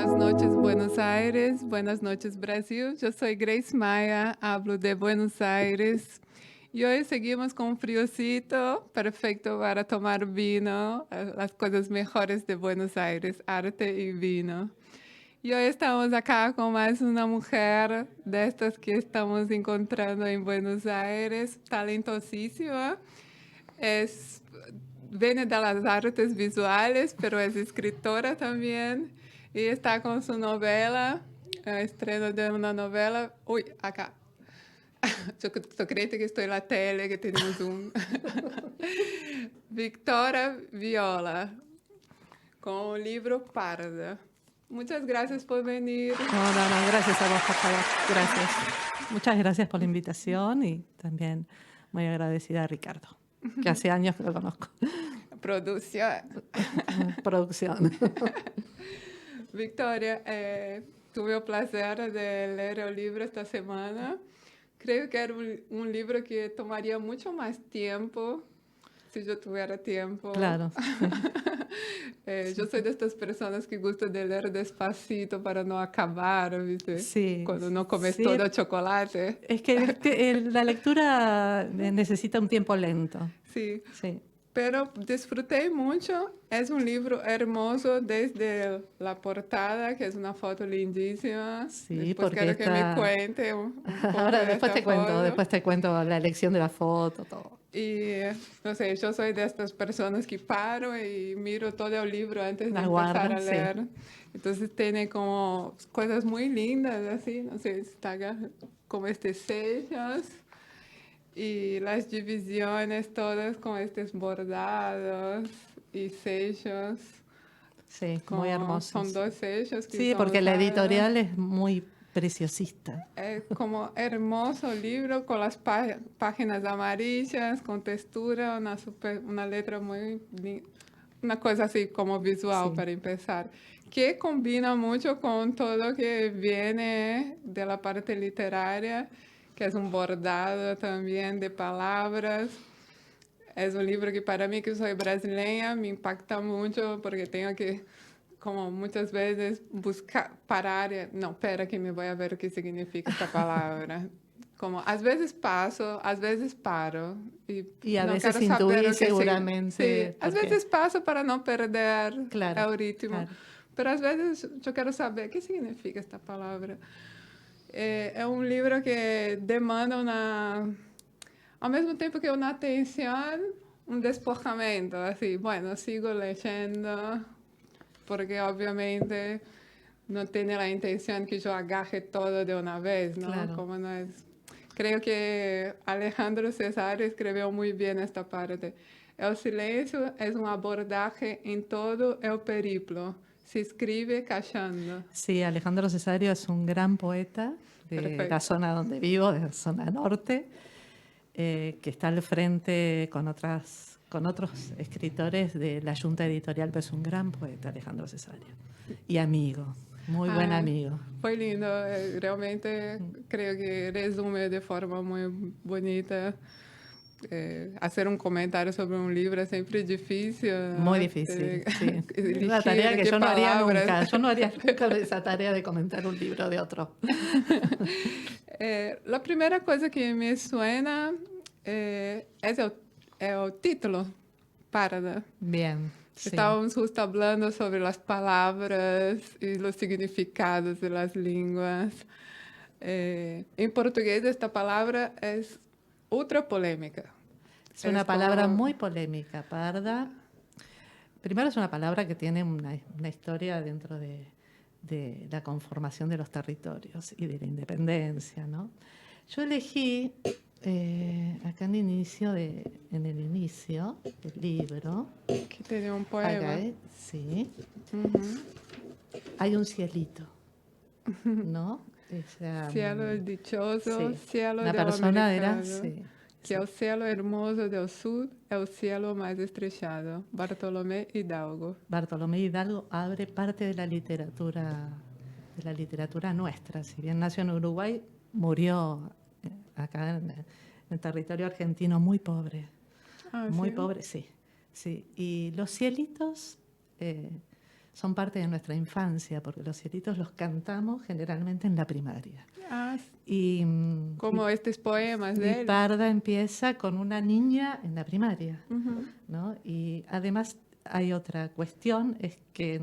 Buenas noches, Buenos Aires. Buenas noches, Brasil. Yo soy Grace Maya, hablo de Buenos Aires. Y hoy seguimos con un friocito, perfecto para tomar vino, las cosas mejores de Buenos Aires, arte y vino. Y hoy estamos acá con más una mujer de estas que estamos encontrando en Buenos Aires, talentosísima. Es, viene de las artes visuales, pero es escritora también. Y está con su novela, estreno de una novela. Uy, acá. Yo creo que estoy en la tele, que tenemos un... Victoria Viola, con el libro Parda. Muchas gracias por venir. No, gracias a vos, por favor. Gracias. Muchas gracias por la invitación y también muy agradecida a Ricardo, que hace años que lo conozco. Producción. Producción. Victoria, tuve el placer de leer el libro esta semana. Creo que era un libro que tomaría mucho más tiempo si yo tuviera tiempo. Claro. Yo soy de estas personas que gusta de leer despacito para no acabar, ¿viste? Sí. Cuando no comes Sí. todo el chocolate. Es que la lectura necesita un tiempo lento. Sí. Sí. Pero disfruté mucho. Es un libro hermoso desde la portada, que es una foto lindísima. Sí, después porque quiero que me cuente un poco Ahora, de después esta te cuento, foto. después te cuento la elección de la foto, todo. Y no sé, yo soy de estas personas que paro y miro todo el libro antes de La empezar guardan, a leer. Entonces tiene como cosas muy lindas, así, no sé, está como estos sellos y las divisiones todas con estos bordados y sellos. Sí, muy hermosos. Son dos sellos que Sí, son porque la usados. editorial es muy preciosista. Es como hermoso libro con las páginas amarillas, con textura, una letra muy una cosa así como visual Sí. para empezar, que combina mucho con todo que viene de la parte literaria, que es un bordado también de palabras. Es un libro que para mí, que soy brasileña, me impacta mucho porque tengo que, como muchas veces, buscar, parar, no, espera que me voy a ver qué significa esta palabra. Como, às vezes paso, às vezes paro. Y a não veces quero saber intuís o que seguramente. Sí, às vezes paso para não perder Claro, o ritmo. claro. Pero às vezes eu quero saber o que significa esta palavra. É um livro que demanda uma... Ao mesmo tempo que una atención, un despojamiento, así, bueno, sigo leyendo, porque obviamente no tiene la intención que yo agarre todo de una vez, ¿no? Claro. Como no es... Creo que Alejandro Cesar escribió muy bien esta parte. El silencio es un abordaje en todo el periplo. Se escribe callando. Sí, Alejandro Cesario es un gran poeta de Perfecto. la zona donde vivo, de la zona norte, que está al frente con otros escritores de la Junta Editorial, pero es un gran poeta, Alejandro Cesario. Y amigo, muy buen amigo. Foi lindo, realmente creo que resume de forma muy bonita. Hacer un comentario sobre un libro es siempre difícil. Muy difícil, sí. Es una Elegir tarea que qué yo no haría palabras. nunca. Yo no haría nunca esa tarea de comentar un libro de otro. La primera cosa que me suena es el título, Parda. Bien. Sí. Estávamos justo hablando sobre las palabras y los significados de las lenguas. En portugués esta palabra es ultra polémica. Es una palabra muy polémica, parda. Primero es una palabra que tiene una historia dentro de la conformación de los territorios y de la independencia, ¿no? Yo elegí acá en el inicio del libro. Que tiene un poema. Acá, sí. Hay un cielito, ¿no? Cielo dichoso, sí. cielo La del persona americano, sí. que el cielo hermoso del sur, el cielo más estrechado. Bartolomé Hidalgo. Bartolomé Hidalgo abre parte de la literatura nuestra. Si bien nació en Uruguay, murió acá en el territorio argentino muy pobre. Ah, Muy ¿sí? pobre, sí. Y los cielitos son parte de nuestra infancia, porque los cielitos los cantamos generalmente en la primaria. Ah, Y, como y, estos poemas y de él. Parda empieza con una niña en la primaria, Ujú. ¿no? Y además hay otra cuestión, es que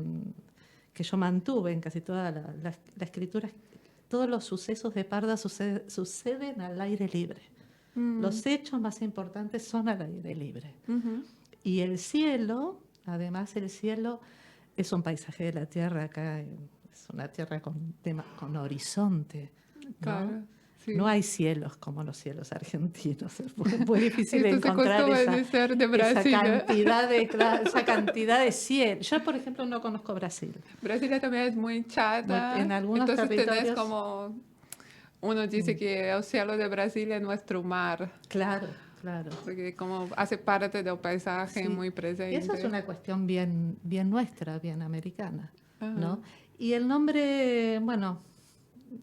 yo mantuve en casi toda la escritura, todos los sucesos de Parda suceden al aire libre. Los hechos más importantes son al aire libre. Ujú. Y el cielo, además el cielo es un paisaje de la tierra acá, es una tierra con horizonte, ¿no? Claro, sí. No hay cielos como los cielos argentinos, es muy difícil Esto se encontrar costuma esa decir de Brasil. esa cantidad de cielo. Yo, por ejemplo, no conozco Brasil. Brasilia también es muy chata. En algunos Entonces tenés territorios, como, uno dice que el cielo de Brasilia es nuestro mar, claro, claro. porque como hace parte del paisaje Sí. muy Y presente. esa es una cuestión bien nuestra, bien americana, Ajá. ¿no? Y el nombre, bueno,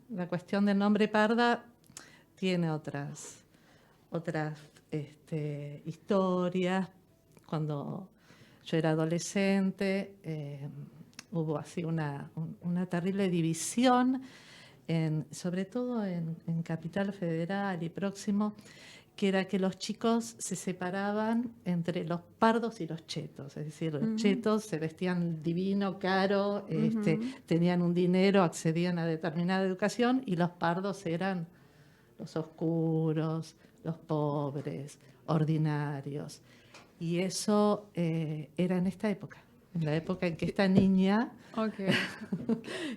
la cuestión del nombre Parda tiene otras historias. Cuando yo era adolescente, hubo así una terrible división, sobre todo en Capital Federal y próximo, que era que los chicos se separaban entre los pardos y los chetos. Es decir, los chetos se vestían divino, caro, tenían un dinero, accedían a determinada educación, y los pardos eran los oscuros, los pobres, ordinarios. Y eso era en esta época, en la época en que esta niña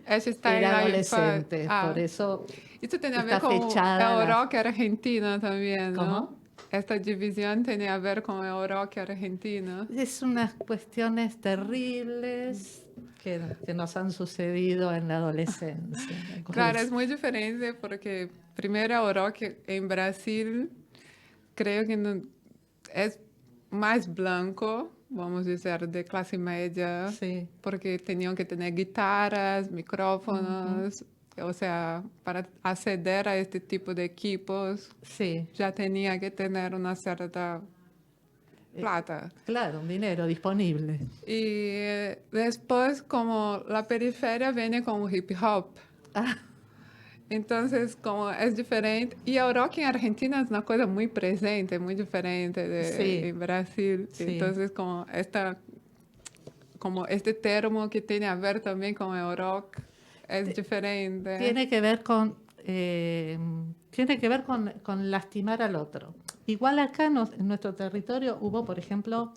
Eso está en era la adolescente, Ah. por eso Esto tiene a ver está con fechada. el rock argentino también, ¿no? ¿Cómo? Esta división tiene a ver con el rock argentino. Es unas cuestiones terribles que nos han sucedido en la adolescencia. Claro, es muy diferente porque primero el rock en Brasil creo que es más blanco, vamos a decir, de clase media, Sí. porque tenían que tener guitarras, micrófonos, o sea, para acceder a este tipo de equipos Sí. ya tenía que tener una cierta plata. Claro, un dinero disponible. Y después, como la periferia viene con el hip hop. Entonces, como es diferente. Y el rock en Argentina es una cosa muy presente, muy diferente de en Brasil. Sí. Entonces, como este termo que tiene a ver también con el rock es diferente. Tiene que ver con lastimar al otro. Igual acá en nuestro territorio hubo, por ejemplo,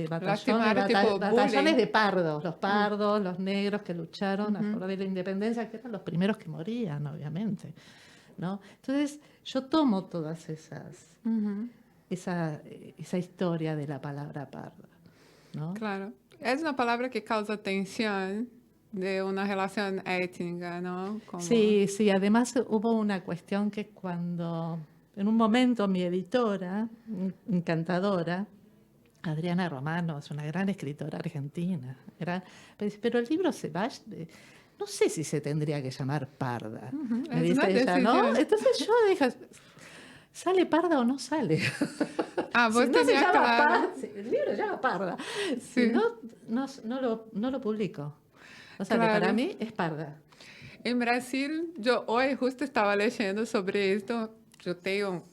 batallones de pardos, los pardos, los negros que lucharon a favor de la independencia, que eran los primeros que morían, obviamente, ¿no? Entonces, yo tomo todas esa historia de la palabra parda, ¿no? Claro. Es una palabra que causa tensión de una relación étnica, ¿no? Sí, además hubo una cuestión que cuando, en un momento, mi editora, encantadora, Adriana Romano, es una gran escritora argentina, pero el libro no sé si se tendría que llamar Parda, me dice ella, ¿no? Entonces yo dije, ¿sale Parda o no sale? Vos si no se llama claro. Parda, el libro se llama Parda, sí. Si no lo publico. O sea, claro. que para mí es Parda. En Brasil, yo hoy justo estaba leyendo sobre esto, yo tengo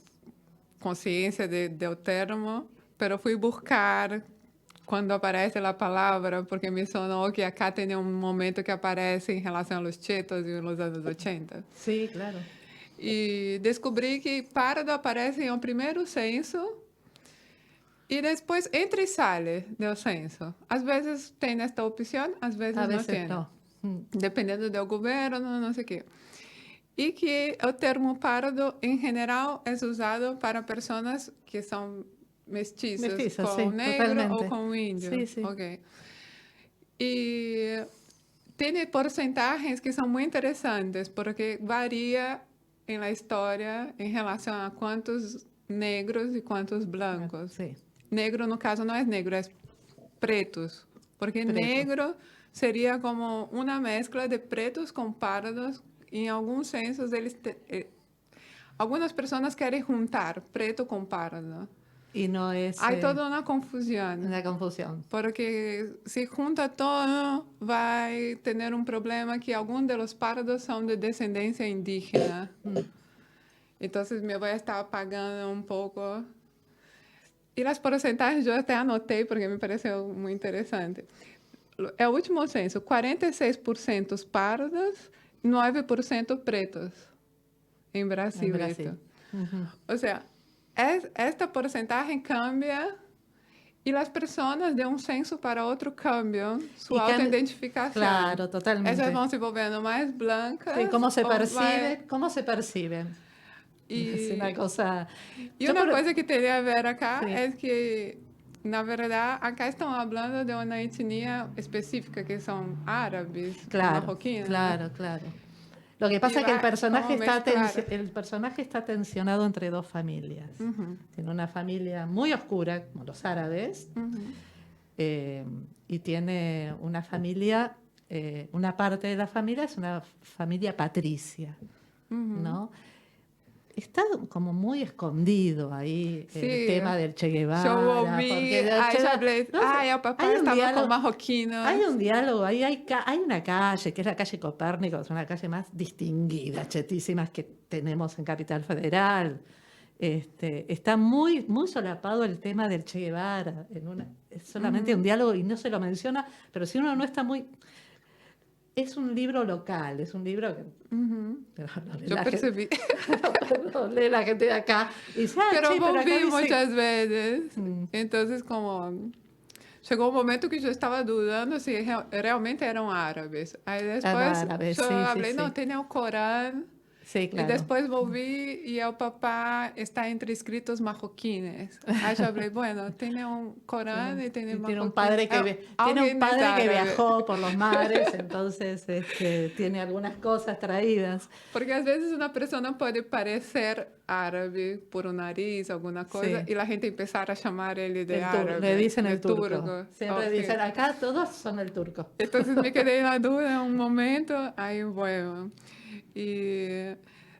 conciencia del termo, pero fui buscar cuando aparece la palabra, porque me sonó que acá tenía un momento que aparece en relación a los chetos en los años 80. Sí, claro. Y descubrí que pardo aparece en el primer censo y después entra y sale del censo. Às vezes tiene esta opción, às vezes no tiene. No. Dependendo del gobierno, no sé qué. Y que el termo pardo, en general, es usado para personas que son mestizas con negro totalmente. o con indio. Sí. Okay. Y tiene porcentajes que son muy interesantes porque varía en la historia en relación a cuántos negros y cuántos blancos. Sí. Negro, no caso, no es negro, es pretos. Porque negro sería como una mezcla de pretos con pardos. Y en algunos censos, algunas personas quieren juntar preto con pardo. Y no es Hay toda una confusión. una confusión. Porque si junta todo, va a tener un problema que algunos de los pardos son de descendencia indígena. Entonces me voy a estar apagando un poco. Y las porcentajes yo até anotei porque me pareceu muy interesante. É o último censo, 46% pardos, 9% pretos en Brasil. En Brasil. O sea, esta porcentaje cambia y las personas de un censo para otro cambian su autoidentificación. Claro, totalmente. Ellas van se volviendo más blancas. Sí, ¿cómo se perciben? ¿Cómo se perciben? Es una cosa... Y una cosa que tenía que ver acá sí. es que, na verdad, acá estamos hablando de una etnia específica que son árabes, marroquinos. Claro. Lo que pasa es que el personaje está tensionado entre dos familias. Tiene una familia muy oscura, como los árabes, y tiene una familia, una parte de la familia es una familia patricia, ¿no? Está como muy escondido ahí el tema del Che Guevara. Yo ouvi, el papá estaba con marroquinos. Hay un diálogo, hay una calle, que es la calle Copérnico, es una calle más distinguida, chetísimas que tenemos en Capital Federal. Está muy, muy solapado el tema del Che Guevara. Es solamente un diálogo y no se lo menciona, pero si uno no está muy... Es un libro local, es un libro que... Yo percibí. Lo lee la gente de acá. Y dice, pero sí, volví pero muchas veces. Entonces, como... Chegou um momento que eu estava dudando se realmente eram árabes. Aí depois eu falei, não, tem o Corão. Sí, claro. Y después volví y el papá está entre escritos marroquines. Ahí yo hablé, bueno, tiene un Corán y tiene un padre que viajó por los mares, entonces tiene algunas cosas traídas. Porque a veces una persona puede parecer árabe por un nariz, alguna cosa, y la gente empezar a llamar él de árabe. Le dicen el turco. Siempre dicen, acá todos son el turco. Entonces me quedé en la duda un momento, ahí bueno. E,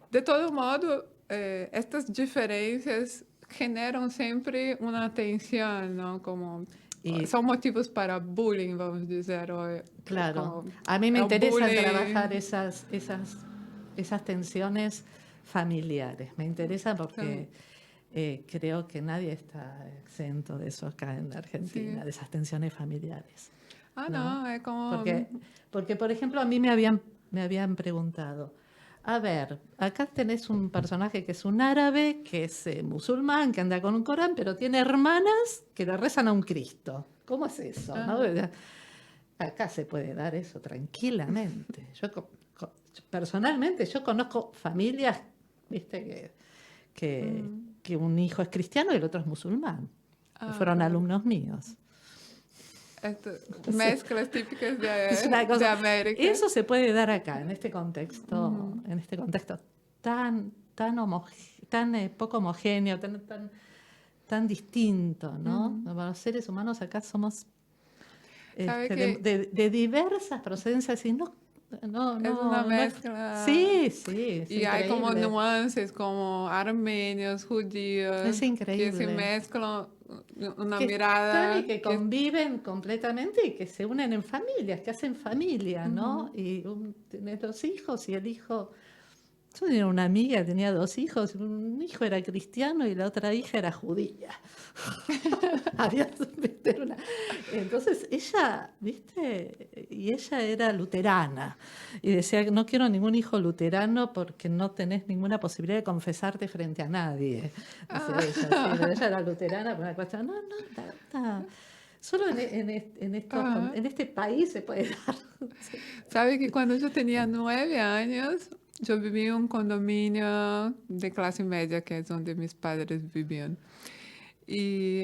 de todo modo, estas diferenças generam sempre uma tensão, não? Como são motivos para bullying, vamos dizer. Claro, a mí me interesa trabajar esas tensiones familiares. Me interesa porque creo que nadie está exento de eso acá en la Argentina, de esas tensiones familiares. No, es como... Porque, por ejemplo, a mí me habían preguntado, a ver, acá tenés un personaje que es un árabe, que es musulmán, que anda con un Corán, pero tiene hermanas que le rezan a un Cristo. ¿Cómo es eso? ¿No? Acá se puede dar eso tranquilamente. Personalmente, yo conozco familias, viste, que un hijo es cristiano y el otro es musulmán. Que fueron alumnos míos. Mezclas típicas de América. Eso se puede dar acá, en este contexto, tan poco homogéneo, tan distinto, ¿no? Los seres humanos acá somos de diversas procedencias y no es una mezcla. Sí. Y hay como nuances, como armenios, judíos. Es increíble. Que se mezclan una que mirada. Y que conviven completamente y que se unen en familias, que hacen familia, ¿no? Y tenés dos hijos y el hijo... Yo tenía una amiga que tenía dos hijos, un hijo era cristiano y la otra hija era judía. Entonces ella, ¿viste? Y ella era luterana. Y decía, no quiero ningún hijo luterano porque no tenés ninguna posibilidad de confesarte frente a nadie. Ella era luterana, pero una cuestión, no. Solo en este país se puede dar. ¿Sabe que cuando yo tenía 9 años... Yo vivía en un condominio de clase media, que es donde mis padres vivían. Y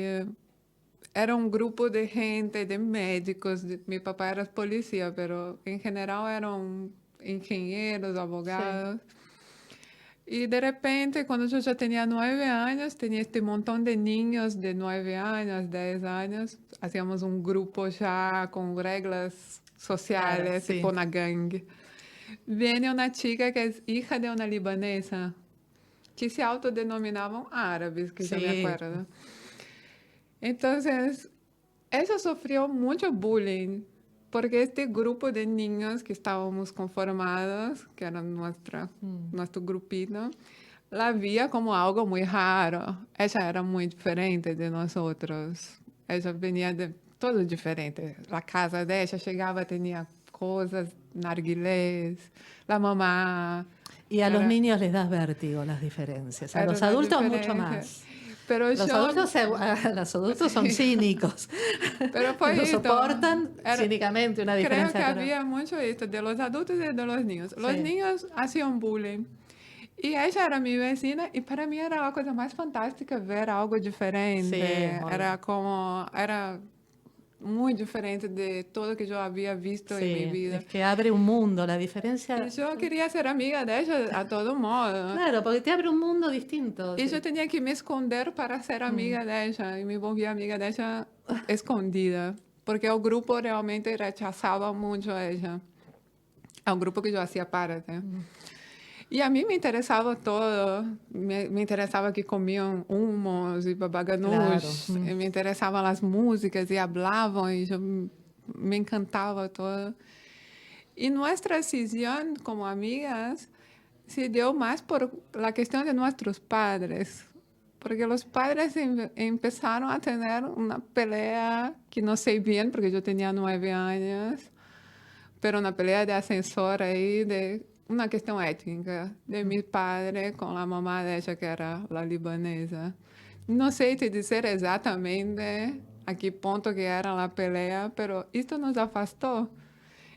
era un grupo de gente, de médicos. Mi papá era policía, pero en general eran ingenieros, abogados. Sí. Y de repente, cuando yo ya tenía 9 años, tenía este montón de niños de 9 años, 10 años. Hacíamos un grupo ya con reglas sociales, tipo una gangue. Viene una chica que es hija de una libanesa, que se autodenominaban árabes, que yo me acuerdo. Entonces, ella sufrió mucho bullying, porque este grupo de niños que estábamos conformados, que era nuestro grupito, la veía como algo muy raro. Ella era muy diferente de nosotros. Ella venía de todo diferente. La casa de ella llegaba, tenía cosas, narguilés, la mamá. Y a los Era, niños les das vértigo las diferencias, a era los una adultos mucho diferencia. más. Pero Los yo, adultos, los adultos son sí, cínicos, pero fue no esto. soportan Era, cínicamente una creo que diferencia, pero había mucho esto de los adultos y de los niños. Los sí, niños hacían bullying. Y ella era mi vecina y para mí era la cosa más fantástica ver algo sí, diferente. muy Era bien. como, era muy diferente de todo que yo había visto en mi Sí, vida. es que abre un mundo, la Y diferencia, yo quería ser amiga de ella a todo modo. claro, porque te abre un mundo distinto. Y yo tenía que me esconder para ser Mm, amiga de ella. Y me volví amiga de ella escondida. Porque el grupo realmente rechazaba mucho a ella. Al grupo que yo hacía parte. mm, Y a mí me interesaba todo. Me interesaba que comían humos y claro. babaganush. Y me interesaban las músicas y hablaban. Y yo me encantaba todo. Y nuestra decisión como amigas se dio más por la cuestión de nuestros padres. Porque los padres empezaron a tener una pelea que no sé bien, porque yo tenía 9 años, pero una pelea de ascensor ahí, de una cuestión étnica, de mi padre con la mamá de ella, que era la libanesa. No sé te decir exactamente a qué punto que era la pelea, pero esto nos afastó.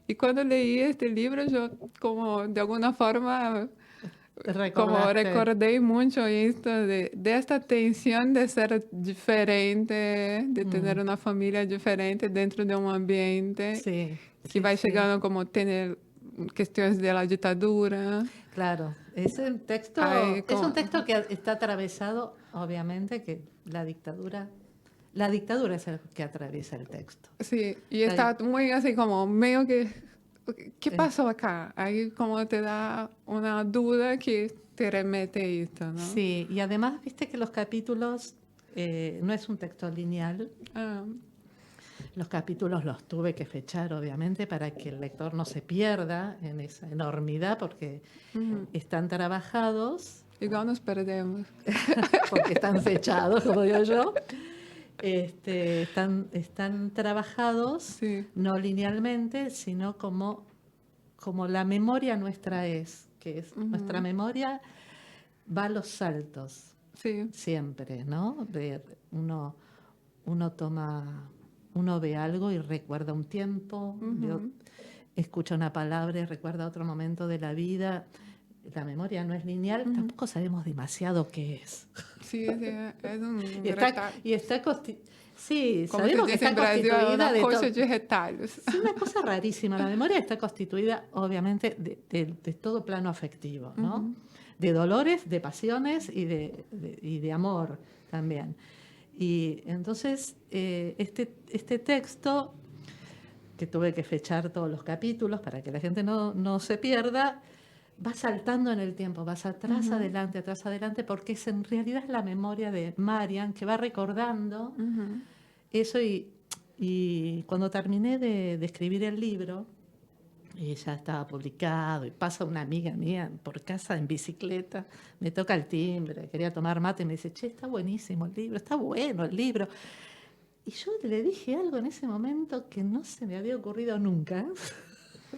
Y cuando leí este libro, yo como de alguna forma como Recordaste, recordé mucho esto de esta tensión de ser diferente, de tener mm, una familia diferente dentro de un ambiente sí, que sí, va sí, llegando como tener cuestiones de la dictadura. claro. Hay Es un como, texto que está atravesado, obviamente, que la dictadura es el que atraviesa el texto. sí, y La dic- está muy así como medio que, ¿qué eh, pasó acá? Ahí como te da una duda que te remete a esto, ¿no? sí, y además, viste que los capítulos no es un texto lineal. Ah, Los capítulos los tuve que fechar, obviamente, para que el lector no se pierda en esa enormidad, porque ujú. están trabajados, Igual nos perdemos. porque están fechados, como digo yo. Están trabajados Sí. no linealmente, sino como la memoria nuestra es, que es nuestra Ujú. memoria va a los saltos, Sí. siempre, ¿no? Uno, uno toma, uno ve algo y recuerda un tiempo, Ujú. escucha una palabra y recuerda otro momento de la vida. La memoria no es lineal, Ujú. tampoco sabemos demasiado qué es. Sí, sí, es un Y está, retal, y está sí, como se sabemos que dice en está Brasil, é constituida una de coxa todo. de retalhos. Sí, una cosa rarísima. La memoria está constituida, obviamente, de todo plano afectivo, ¿no? Uhum. De dolores, de pasiones y de amor también. Y entonces, este texto, que tuve que fechar todos los capítulos para que la gente no se pierda, va saltando en el tiempo, vas Uhum. atrás, adelante, porque en realidad es la memoria de Marian que va recordando Uhum. eso. Y cuando terminé de escribir el libro, y ya estaba publicado, y pasa una amiga mía por casa en bicicleta, me toca el timbre, quería tomar mate y me dice, che, está buenísimo el libro, está bueno el libro. Y yo le dije algo en ese momento que no se me había ocurrido nunca.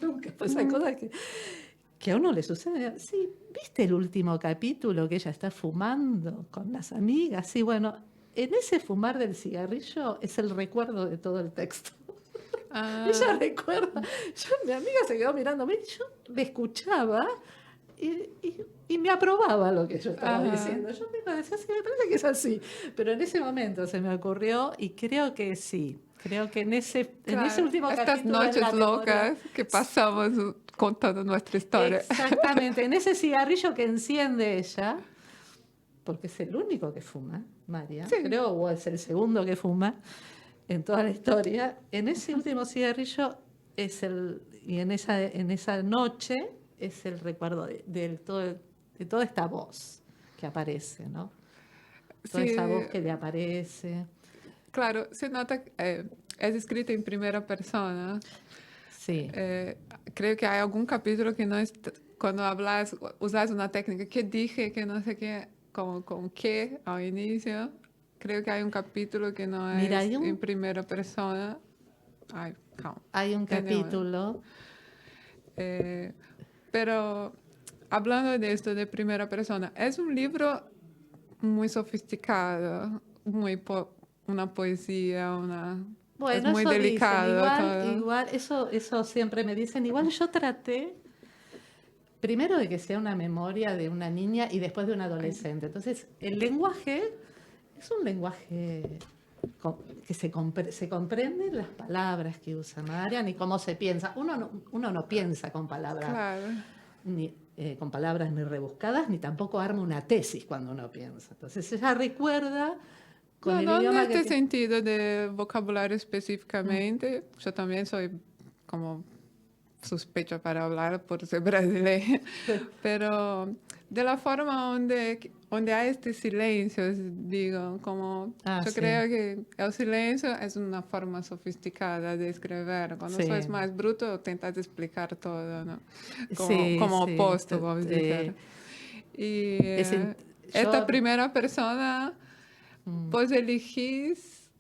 Nunca, pues esa Uhum. cosa que a uno le sucede. Sí, ¿viste el último capítulo que ella está fumando con las amigas? Sí, bueno, en ese fumar del cigarrillo es el recuerdo de todo el texto. Ella Ah, recuerda, mi amiga se quedó mirándome, yo me escuchaba y, y me aprobaba lo que yo estaba ajá. diciendo. Yo misma decía, sí, me parece que es así. Pero en ese momento se me ocurrió y creo que sí. Creo que en ese Claro, último estas capítulo en noches la memoria, locas que pasamos contando nuestra historia. exactamente, en ese cigarrillo que enciende ella, porque es el único que fuma, María, Sí, creo, o es el segundo que fuma en toda la historia, en ese último cigarrillo y en esa noche es el recuerdo de toda esta voz que aparece, ¿no? Toda esa sí. voz que le aparece. Claro, se nota que es escrita en primera persona. Sí. Creo que hay algún capítulo que no es, cuando hablas, usas una técnica que dije, que no sé qué, como con qué al inicio. Creo que hay un capítulo que no Mira, es en primera persona. Ay, calma. hay un Anyway. capítulo. Pero hablando de esto de primera persona, es un libro muy sofisticado, una poesía, es Bueno, muy eso dicen, delicado todo. igual, eso siempre me dicen. Igual yo traté, primero de que sea una memoria de una niña y después de un adolescente. Entonces, el lenguaje es un lenguaje que se comprenden las palabras que usa Marian y cómo se piensa. Uno no piensa con palabras, Claro. con palabras ni rebuscadas, ni tampoco arma una tesis cuando uno piensa. Entonces, ella recuerda con No, el no en idioma que este tiene. sentido de vocabulario específicamente. Yo también soy como sospecho para hablar por ser brasileña, pero de la forma donde hay este silencio, digo, como yo Sí. creo que el silencio es una forma sofisticada de escribir. Cuando Sí. sos más bruto, tentas explicar todo, ¿no? Sí, Como sí. opuesto, vamos a decir. Y esta Yo, primera persona, vos elegís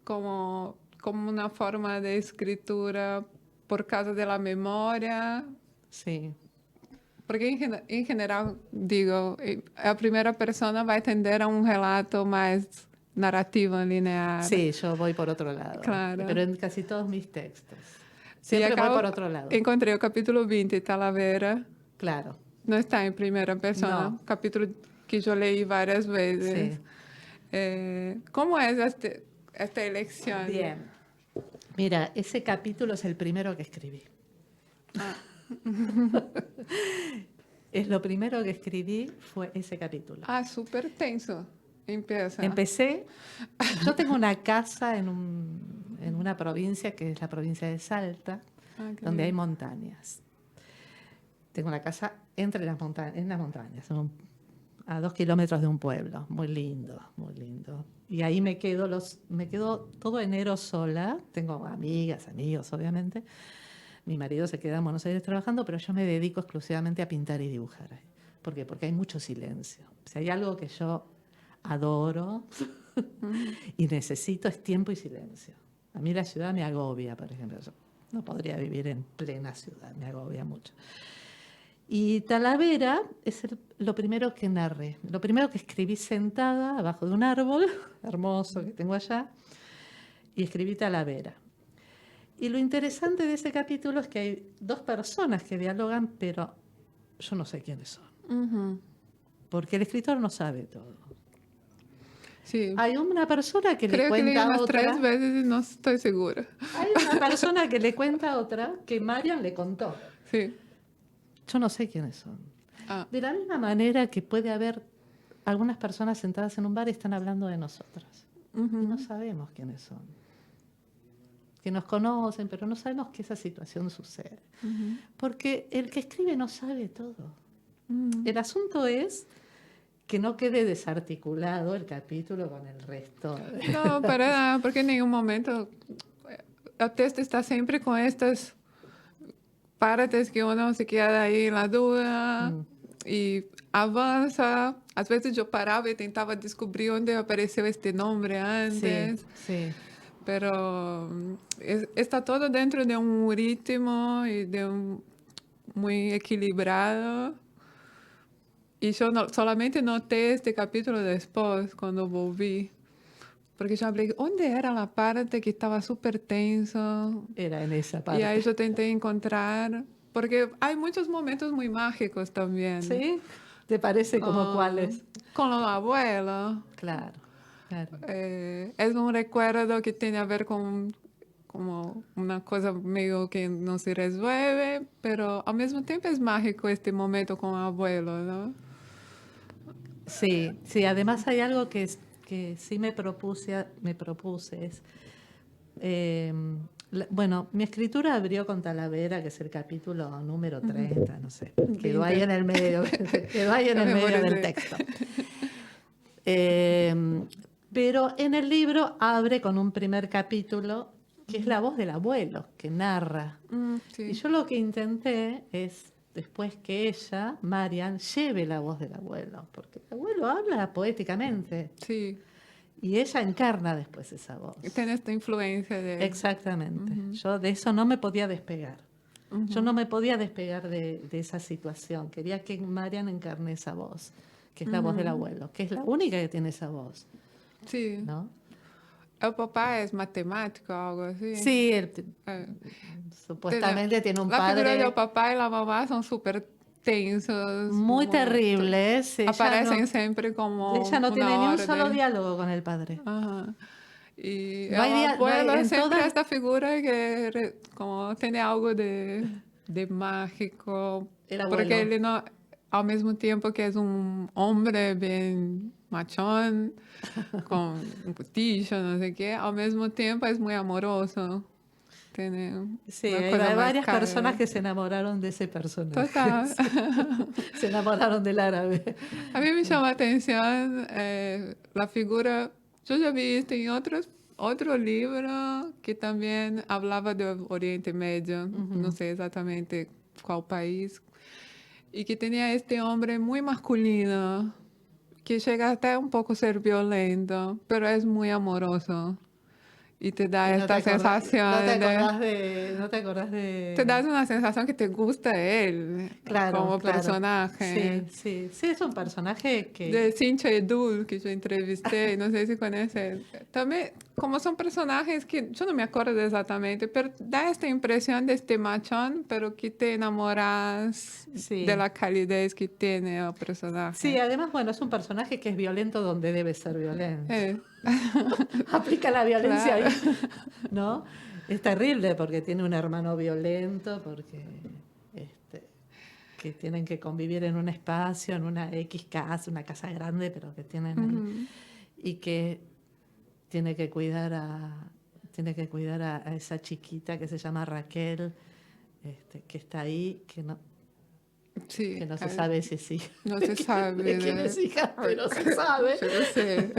como una forma de escritura por causa de la memoria, sí. porque en general, digo, a primera persona va a tender a un relato más narrativo, lineal. Sí, yo voy por otro lado. Claro. Pero en casi todos mis textos. Y Siempre voy acabo, por otro lado. encontré el capítulo 20, Talavera. Claro. No está en primera persona. No. Capítulo que yo leí varias veces. Sí. ¿Cómo es esta elección? Bien. Mira, ese capítulo es el primero que escribí. Ah. Es lo primero que escribí fue ese capítulo. Ah, súper tenso. Empieza. Empecé. Yo tengo una casa en una provincia que es la provincia de Salta, donde hay montañas. Tengo una casa entre las montañas, en las montañas, a 2 kilómetros de un pueblo, muy lindo, muy lindo. Y ahí me quedo todo enero sola. Tengo amigas, amigos, obviamente. Mi marido se queda en Buenos Aires trabajando, pero yo me dedico exclusivamente a pintar y dibujar. ¿Por qué? Porque hay mucho silencio. Si hay algo que yo adoro y necesito es tiempo y silencio. A mí la ciudad me agobia, por ejemplo. Yo no podría vivir en plena ciudad, me agobia mucho. Y Talavera es lo primero que narré, lo primero que escribí sentada abajo de un árbol hermoso que tengo allá, y escribí Talavera. Y lo interesante de ese capítulo es que hay 2 personas que dialogan, pero yo no sé quiénes son. Porque el escritor no sabe todo. Sí. Hay una persona que le Creo que leí cuenta a unas otra. 3 veces y no estoy segura. Hay una persona que le cuenta a otra que Marian le contó. Sí. Yo no sé quiénes son. Ah. De la misma manera que puede haber algunas personas sentadas en un bar y están hablando de nosotras. Y no sabemos quiénes son. Que nos conocen, pero no sabemos que esa situación sucede. Porque el que escribe no sabe todo. El asunto es que no quede desarticulado el capítulo con el resto. No, para nada, porque en ningún momento el texto está siempre con estas partes que uno se queda ahí en la duda y avanza. A veces yo paraba y intentaba descubrir dónde apareció este nombre antes. Sí. Pero está todo dentro de un ritmo y muy equilibrado. Y yo solamente noté este capítulo después, cuando volví. Porque yo hablé, ¿dónde era la parte que estaba súper tenso? Era en esa parte. Y ahí yo intenté encontrar, porque hay muchos momentos muy mágicos también. ¿Sí? ¿Te parece como cuáles? Con los abuelos. Claro. Es un recuerdo que tiene a ver con como una cosa medio que no se resuelve, pero al mismo tiempo es mágico este momento con el abuelo, ¿no? Sí, además hay algo que sí me propuse es, bueno, mi escritura abrió con Talavera, que es el capítulo número 30, no sé, quedó ahí en el medio, del texto. Pero en el libro abre con un primer capítulo que es la voz del abuelo, que narra. Sí. Y yo lo que intenté es después que ella, Marian, lleve la voz del abuelo, porque el abuelo habla poéticamente. Sí. Y ella encarna después esa voz. Tiene esta influencia de... Exactamente. Yo de eso no me podía despegar. Yo no me podía despegar de esa situación. Quería que Marian encarne esa voz, que es la voz del abuelo, que es la única que tiene esa voz, Sí. ¿no? El papá es matemático o algo así. Sí, Eh, supuestamente tiene un la figura del padre papá y la mamá son súper tensos. muy terribles. Aparecen siempre como Ella no una tiene ni un orden. solo diálogo con el padre. Ajá. Y No hay el no hay- abuelo en siempre todas- esta figura que como tiene algo de mágico, El abuelo. porque él no, al mismo tiempo que es un hombre bien machón, con un postillo, no sé qué, al mismo tiempo es muy amoroso. Tiene Sí, una hay cosa más varias cara. personas que se enamoraron de ese personaje. Total. Se enamoraron del árabe. A mí me llama atención la figura, yo ya vi esto en otro libro que también hablaba del Oriente Medio, no sé exactamente cuál país, y que tenía este hombre muy masculino, que llega hasta un poco a ser violento, pero es muy amoroso. Y te da Y esta sensación no te acordás te da de... una sensación que te gusta él como personaje. Sí, es un personaje que... De Cynthia Edul, que yo entrevisté, no sé si conoces. También, como son personajes que yo no me acuerdo exactamente, pero da esta impresión de este machón, pero que te enamoras Sí. de la calidez que tiene el personaje. Sí, además, bueno, es un personaje que es violento donde debe ser violento. Eh, Aplica la violencia Claro. ahí, ¿no? Es terrible porque tiene un hermano violento, porque que tienen que convivir en un espacio, en una X casa, una casa grande, pero que tienen ahí, y que tiene que cuidar a esa chiquita que se llama Raquel, que está ahí, que no sí, se sabe si es hija. no se sabe. De quién es hija, pero se sabe. Yo no sé.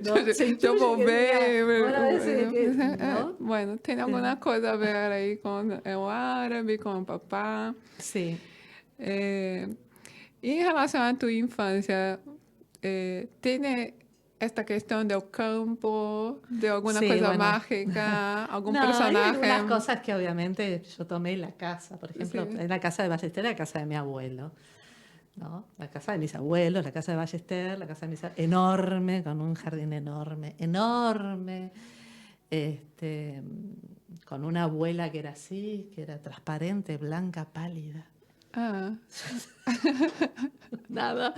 ¿No? Se Yo intuye vou que ver. ¿no? Bueno, tiene alguna cosa a ver ahí con el árabe, con el papá. Sí. Y en relación a tu infancia, ¿tiene esta cuestión del campo, de alguna Sí, cosa bueno. mágica, algún No, hay personaje? algunas cosas que obviamente yo tomé en la casa, por ejemplo, Sí. en la casa de Ballester, la casa de mi abuelo, ¿no? La casa de mis abuelos, la casa de Ballester, la casa de mis abuelos, enorme, con un jardín enorme, con una abuela que era así, que era transparente, blanca, pálida. Ah, Nada.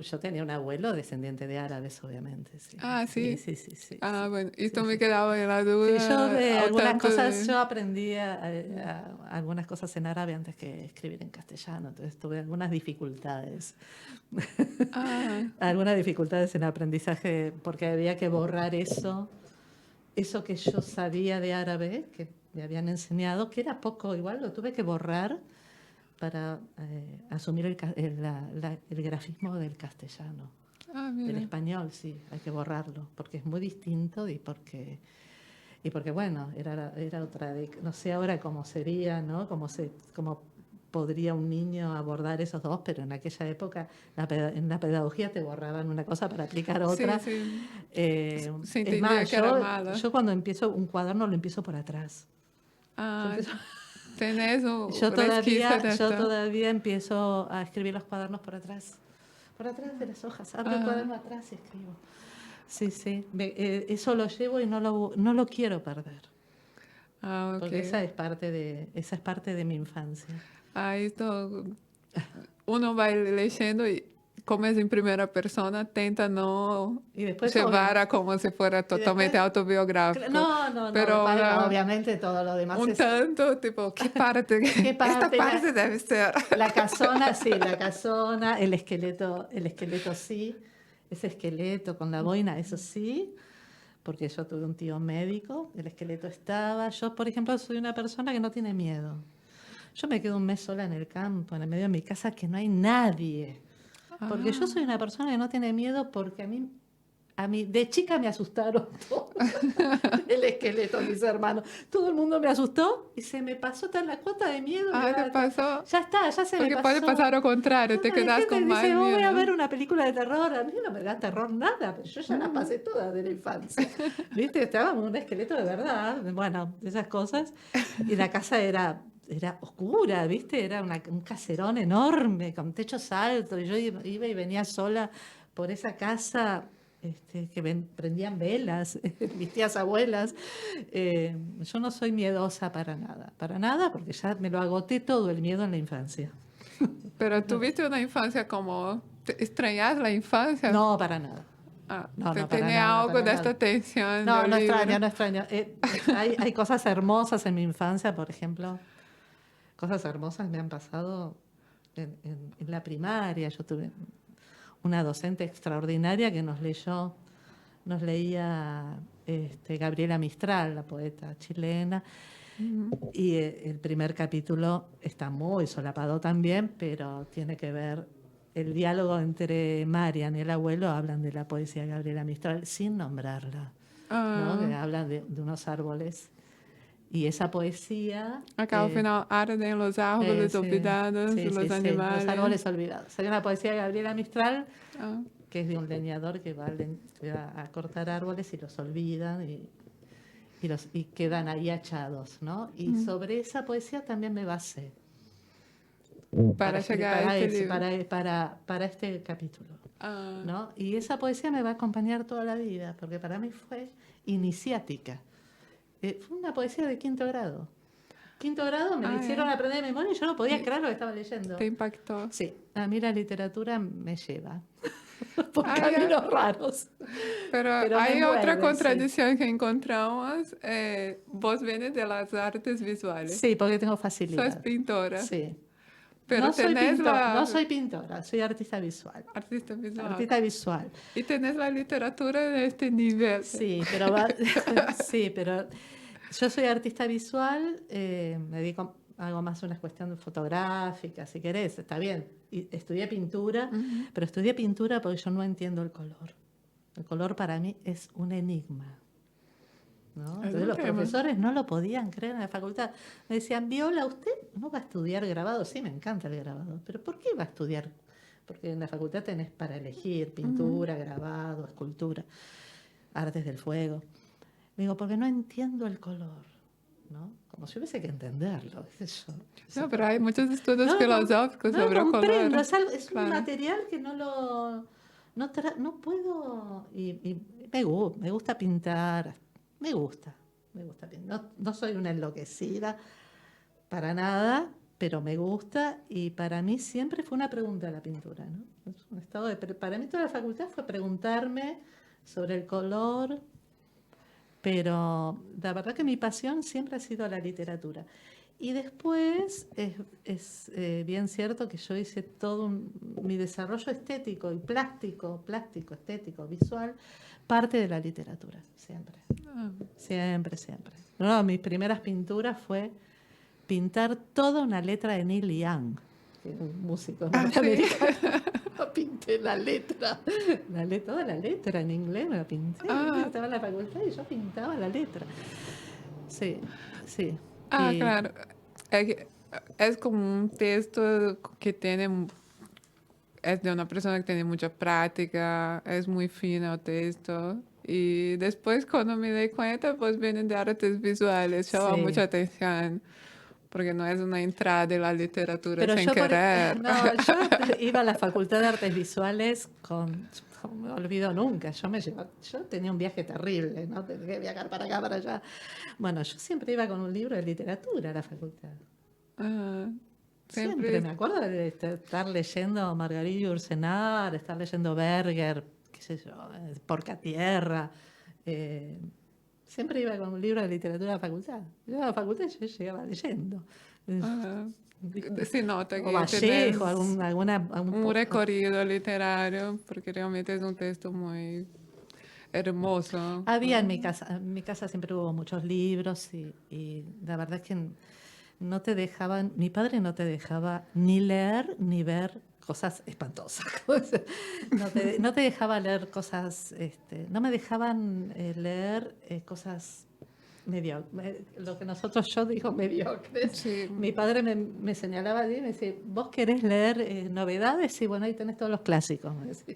Yo tenía un abuelo descendiente de árabes, obviamente. Sí. Ah, ¿sí? Sí. ah, Sí. bueno, esto Sí, me sí. quedaba en la duda. Sí, yo de al algunas tanto cosas, de- yo aprendí algunas cosas en árabe antes que escribir en castellano, entonces tuve algunas dificultades. Ah, Algunas dificultades en aprendizaje porque había que borrar eso que yo sabía de árabe, que me habían enseñado, que era poco, igual lo tuve que borrar para asumir el grafismo del castellano. ah, Del mira. español, sí, hay que borrarlo, porque es muy distinto y porque bueno, era otra, no sé ahora cómo sería, ¿no? Cómo podría un niño abordar esos dos, pero en aquella época en la pedagogía te borraban una cosa para aplicar otra. Sí. Se Se es entendía más, que era malo. yo cuando empiezo un cuaderno lo empiezo por atrás. Ah, Yo tenés un Yo resquicio de esto. todavía empiezo a escribir los cuadernos por atrás de las hojas. Abro el cuaderno atrás y escribo. Sí. Eso lo llevo y no lo quiero perder. Ah, ok. Porque esa es parte de mi infancia. Ah, esto uno va leyendo y como es en primera persona, tenta no Y después, llevar a como si fuera totalmente después- autobiográfico. No, Pero obviamente todo lo demás un es... tanto, tipo, ¿qué parte? Esta parte debe ser. La casona, sí, el esqueleto sí, ese esqueleto con la boina, eso sí, porque yo tuve un tío médico, el esqueleto estaba. Yo, por ejemplo, soy una persona que no tiene miedo. Yo me quedo un mes sola en el campo, en el medio de mi casa, que no hay nadie. Porque yo soy una persona que no tiene miedo porque a mí de chica me asustaron todos. El esqueleto, mis hermanos. Todo el mundo me asustó y se me pasó tan la cuota de miedo. Que ¿te pasó? ya está, ya se me Porque pasó. puede pasar lo contrario, te La quedas gente con más dice, voy a miedo. ver una película de terror. A mí no me da terror nada, pero yo ya las pasé todas de la infancia. ¿Viste? Estaba un esqueleto de verdad. Bueno, de esas cosas. Y la casa era oscura, ¿viste? Era un caserón enorme, con techos altos. Y yo iba y venía sola por esa casa. Prendían velas, mis tías abuelas. Yo no soy miedosa para nada, porque ya me lo agoté todo el miedo en la infancia. Pero tuviste una infancia como... ¿Extrañas la infancia? No, para nada. No, No, para tenía nada, algo para de esta nada. tensión No, del no libro. extraño, no extraño. Hay cosas hermosas en mi infancia, por ejemplo. Cosas hermosas me han pasado en la primaria. Yo tuve una docente extraordinaria que nos leía Gabriela Mistral, la poeta chilena, y el primer capítulo está muy solapado también, pero tiene que ver el diálogo entre Marian y el abuelo, hablan de la poesía de Gabriela Mistral sin nombrarla, ¿no? Que hablan de unos árboles. Y esa poesía... Acá al final arden los árboles sí, olvidados, sí, los sí, animales. los árboles olvidados. Hay una poesía de Gabriela Mistral Ah, que es de un leñador que va a cortar árboles y los olvidan y quedan ahí achados, ¿no? Y sobre esa poesía también me basé para llegar a este libro. para este capítulo, Ah, ¿no? Y esa poesía me va a acompañar toda la vida, porque para mí fue iniciática. Fue una poesía de quinto grado. Quinto grado me la hicieron aprender de memoria y yo no podía creer lo que estaba leyendo. ¿te impactó? Sí, a mí la literatura me lleva por Ah, caminos raros. Pero Pero hay me otra mueve, contradicción que encontramos. Vos vienes de las artes visuales. Sí, porque tengo Sos facilidad. pintora. Sí. Pero tenés No la soy pintora, soy artista visual. artista visual. Artista visual. Y tenés la literatura de este nivel. Sí, sí, pero yo soy artista visual, me dedico algo más a una cuestión fotográfica, si querés, está bien. Y estudié pintura, pero estudié pintura porque yo no entiendo el color. El color para mí es un enigma, ¿no? Es Entonces un los tema. profesores no lo podían creer en la facultad. Me decían, Viola, ¿usted no va a estudiar grabado? Sí, me encanta el grabado, pero ¿por qué va a estudiar? Porque en la facultad tenés para elegir pintura, grabado, escultura, artes del fuego. Me digo, porque no entiendo el color, ¿no? Como si hubiese que entenderlo, qué sé yo. No, pero hay muchos estudios No, filosóficos no lo sobre comprendo, color. es Claro. un material que no puedo, y me gusta pintar, me gusta pintar. No soy una enloquecida para nada, pero me gusta y para mí siempre fue una pregunta la pintura, ¿no? Es un estado para mí toda la facultad fue preguntarme sobre el color, pero la verdad que mi pasión siempre ha sido la literatura. Y después es bien cierto que yo hice mi desarrollo estético y plástico, estético, visual, parte de la literatura, siempre. Siempre, siempre. Una de mis primeras pinturas fue pintar toda una letra de Neil Young, que es un músico norteamericano. Pinté la letra, toda la letra en inglés me la pinté. Estaba en la facultad y yo pintaba la letra. Sí, sí. Claro. Es como un texto que tiene... Es de una persona que tiene mucha práctica, es muy fino el texto. Y después cuando me di cuenta, pues vienen de artes visuales, llama Sí. mucha atención, porque no es una entrada de la literatura Pero sin yo, querer. yo iba a la Facultad de Artes Visuales no me olvido nunca. Yo tenía un viaje terrible, ¿no? Tenía que viajar para acá, para allá. Bueno, yo siempre iba con un libro de literatura a la facultad. Siempre me acuerdo de estar leyendo Marguerite Yourcenar, estar leyendo Berger, qué sé yo, Porcatierra. Siempre iba con un libro de literatura a la facultad. Yo a la facultad yo llegaba leyendo. Se nota que O Vallejo, un recorrido literario, porque realmente es un texto muy hermoso. Había en mi casa siempre hubo muchos libros y la verdad es que no te dejaban, mi padre no te dejaba ni leer ni ver cosas espantosas. No te dejaba leer cosas, no me dejaban leer cosas lo que yo digo mediocres. Sí. Mi padre me señalaba allí y me decía, ¿vos querés leer novedades? Y bueno, ahí tenés todos los clásicos, me decía.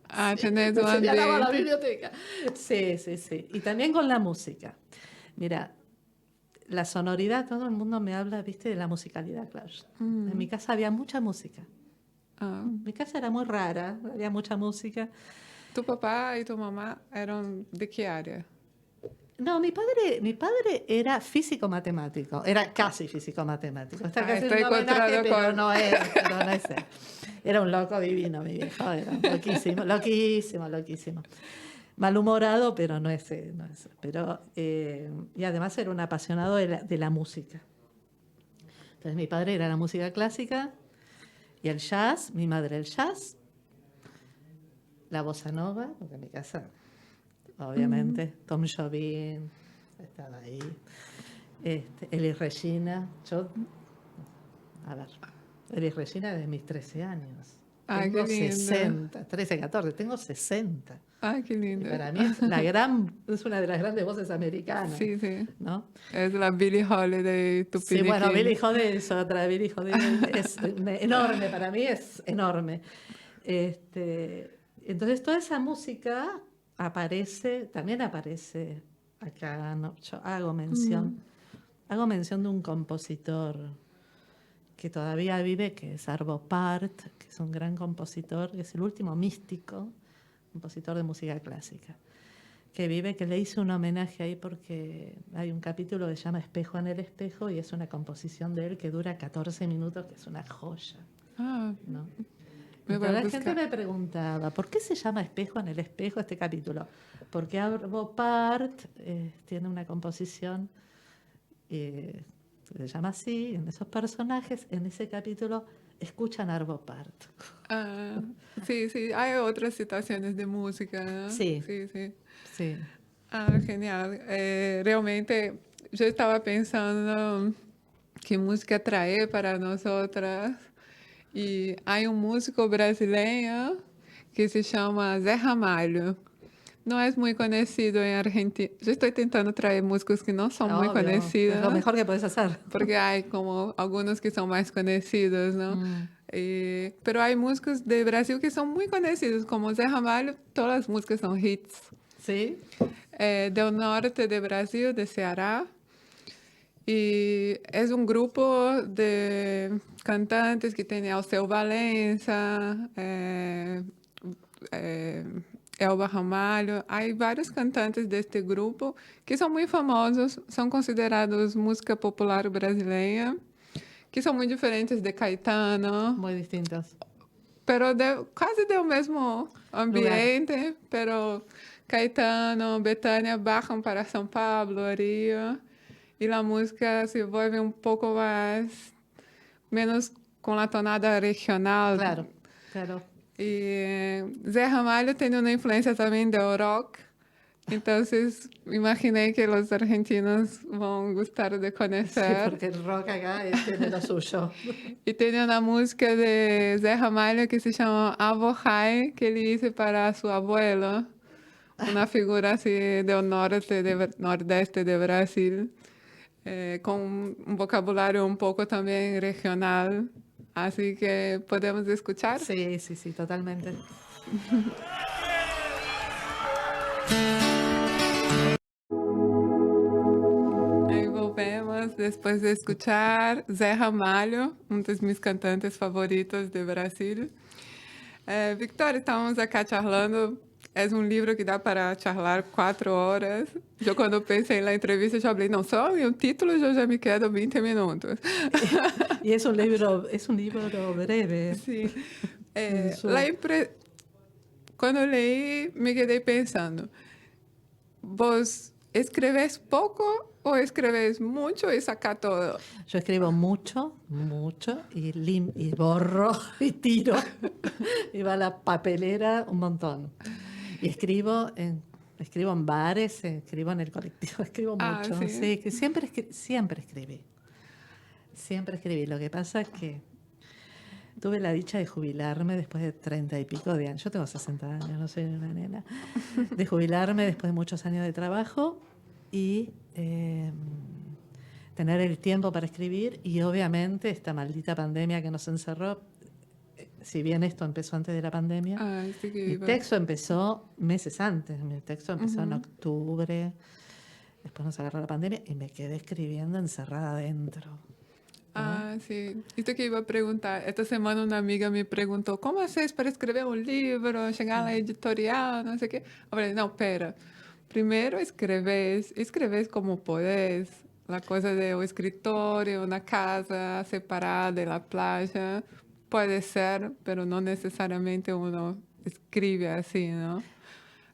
Ah, Sí, tenés me un señalaba la ambiente. biblioteca. Sí, sí, sí. Y también con la música. Mira, la sonoridad, todo el mundo me habla, viste, de la musicalidad, claro. En mi casa había mucha música. Ah. Mi casa era muy rara, había mucha música. Tu papá y tu mamá eran de qué área? No, mi padre era físico-matemático, era casi físico-matemático. Está Ah, casi estoy un homenaje, encontrando pero con... no es él. Era un loco divino, mi viejo, era loquísimo, loquísimo, loquísimo. Malhumorado, pero no es él, no es él. Pero, y además era un apasionado de la música. Entonces mi padre era la música clásica y el jazz, mi madre el jazz, la bossa nova, porque en mi casa, obviamente, Tom Jobim estaba ahí, Elis Regina. A ver, Elis Regina desde mis 13 años. Ay, qué Tengo lindo. 60, 13, 14, tengo 60. Ay, qué Y lindo. para mí es una de las grandes voces americanas, Sí, sí. ¿no? Es la Billie Holiday Sí, bueno, tupiniquín. Billie Holiday es otra, Billie Holiday es enorme, para mí es enorme. Entonces toda esa música también aparece acá, ¿no? Yo hago mención de un compositor que todavía vive, que es Arvo Pärt, que es un gran compositor, que es el último místico, compositor de música clásica, que vive, que le hice un homenaje ahí porque hay un capítulo que se llama Espejo en el espejo y es una composición de él que dura 14 minutos, que es una joya, Ah, ¿no? me voy Entonces a la buscar. gente me preguntaba, ¿por qué se llama Espejo en el espejo este capítulo? Porque Arvo Pärt tiene una composición se llama así, en esos personajes, en ese capítulo, escuchan a Arvo Pärt. Ah, sí, sí, hay otras situaciones de música, ¿no? Sí, Sí, sí. sí. Ah, genial. Realmente yo estaba pensando qué música traer para nosotras. Y hay un músico brasileño que se llama Zé Ramalho. No es muy conocido en Argentina. Yo estoy tentando traer músicos que no son muy Obvio, es lo conocidos, mejor que puedes hacer. porque hay como algunos que son más conocidos, ¿no? Mm, Pero hay músicos de Brasil que son muy conocidos, como Zé Ramalho, todas las músicas son hits. ¿sí? Del norte de Brasil, de Ceará. Y es un grupo de cantantes que tiene Alceu Valença, eh, Elba Ramalho. Hay varios cantantes de este grupo que son muy famosos, son considerados música popular brasileña, que son muy diferentes de Caetano, Muy distintos. pero casi del mismo Lugar. ambiente, pero Caetano, Bethânia bajan para São Paulo, Rio, y la música se vuelve un poco más, menos con la tonada regional. Claro, claro. Y Zé Ramalho tiene una influencia también del rock, entonces imaginé que los argentinos van a gustar de Sí, conocer. porque el rock acá tiene lo suyo. Y tiene una música de Zé Ramalho que se llama Avo High, que él hizo para su abuelo, una figura así del nordeste de Brasil, con un vocabulario un poco también regional. Así que podemos escuchar. Sí, sí, sí, totalmente. Aí volvemos después de escuchar Zé Ramalho, um dos meus cantantes favoritos de Brasil. Victoria, estamos acá charlando. É um livro que dá para charlar 4 horas. Eu, quando pensei na entrevista, já falei, não, só o título eu já me quedo 20 minutos. Y es un libro breve. Sim. Isso. Quando eu leí, me quedei pensando, vos escreves pouco ou escreves muito e saca todo? Yo escribo mucho, mucho, y borro y tiro. Y va a la papelera un montón. Y escribo en Escribo en bares, escribo en el colectivo, escribo mucho. Sí. Sí, que siempre escribí. Siempre escribí. Lo que pasa es que tuve la dicha de jubilarme después de 30 y pico de años. Yo tengo 60 años, no soy una nena. De jubilarme después de muchos años de trabajo y tener el tiempo para escribir. Y obviamente esta maldita pandemia que nos encerró, si bien esto empezó antes de la pandemia, Sí que mi texto empezó meses antes. Mi texto empezó en octubre, después nos agarró la pandemia y me quedé escribiendo encerrada adentro. Sí. Esto que iba a preguntar. Esta semana una amiga me preguntó, ¿cómo haces para escribir un libro, llegar a la editorial, no sé qué? Hombre, no, espera. Primero escribes como podés. La cosa de un escritorio, una casa separada de la playa, puede ser, pero no necesariamente uno escribe así, ¿no?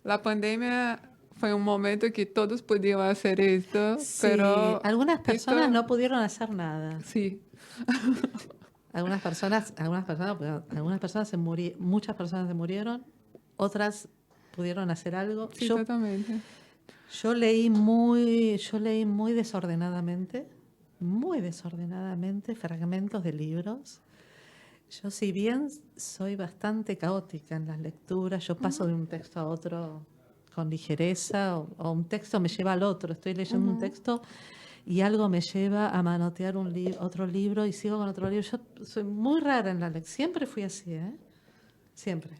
La pandemia fue un momento que todos podían hacer esto, Sí, pero algunas personas esto, no pudieron hacer nada. sí. Muchas personas se murieron, otras pudieron hacer algo. Sí, totalmente. Yo leí muy desordenadamente fragmentos de libros. Yo, si bien soy bastante caótica en las lecturas, yo paso de un texto a otro con ligereza, o un texto me lleva al otro. Estoy leyendo un texto y algo me lleva a manotear otro libro y sigo con otro libro. Yo soy muy rara en la lectura. Siempre fui así, ¿eh? Siempre.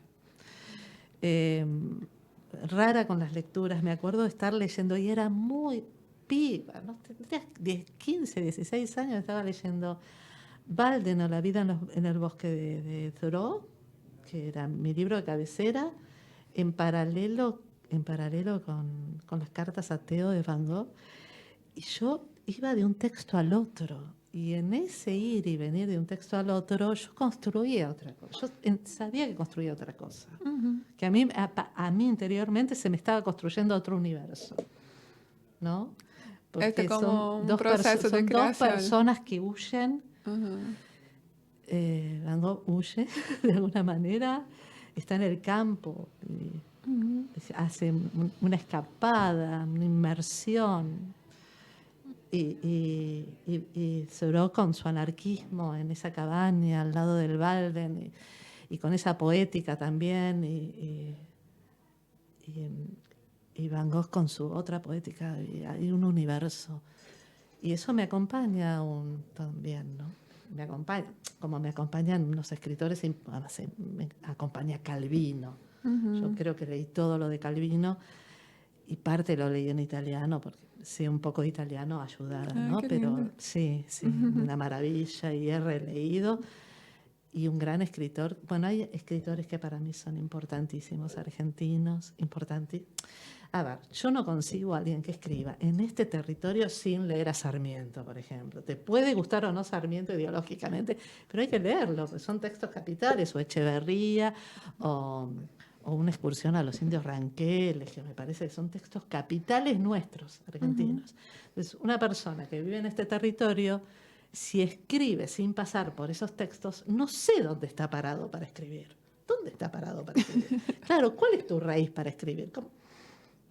Rara con las lecturas. Me acuerdo de estar leyendo y era muy piba, ¿no? Tendría 15, 16 años, estaba leyendo Walden o La vida en el bosque de Thoreau, que era mi libro de cabecera, en paralelo con las cartas a Theo de Van Gogh. Y yo iba de un texto al otro. Y en ese ir y venir de un texto al otro, yo construía otra cosa. Yo sabía que construía otra cosa. Que a mí interiormente se me estaba construyendo otro universo, ¿no? Este Porque como un proceso de son dos creación. personas que huyen. Van Gogh huye de alguna manera, está en el campo, hace una escapada, una inmersión. Y Thoreau con su anarquismo en esa cabaña al lado del Walden y con esa poética también y Van Gogh con su otra poética, y hay un universo. Y eso me acompaña aún también, ¿no? Me acompaña, como me acompañan unos escritores, me acompaña Calvino. Yo creo que leí todo lo de Calvino y parte lo leí en italiano, porque sé un poco de italiano ayudada, ¿no? Pero sí, una maravilla, y he releído. Y un gran escritor. Bueno, hay escritores que para mí son importantísimos, argentinos, A ver, yo no consigo a alguien que escriba en este territorio sin leer a Sarmiento, por ejemplo. Te puede gustar o no Sarmiento ideológicamente, pero hay que leerlo, porque son textos capitales, o Echeverría, o una excursión a los indios ranqueles, que me parece que son textos capitales nuestros, argentinos. Entonces, una persona que vive en este territorio, si escribe sin pasar por esos textos, no sé dónde está parado para escribir. ¿Dónde está parado para escribir? Claro, ¿cuál es tu raíz para escribir?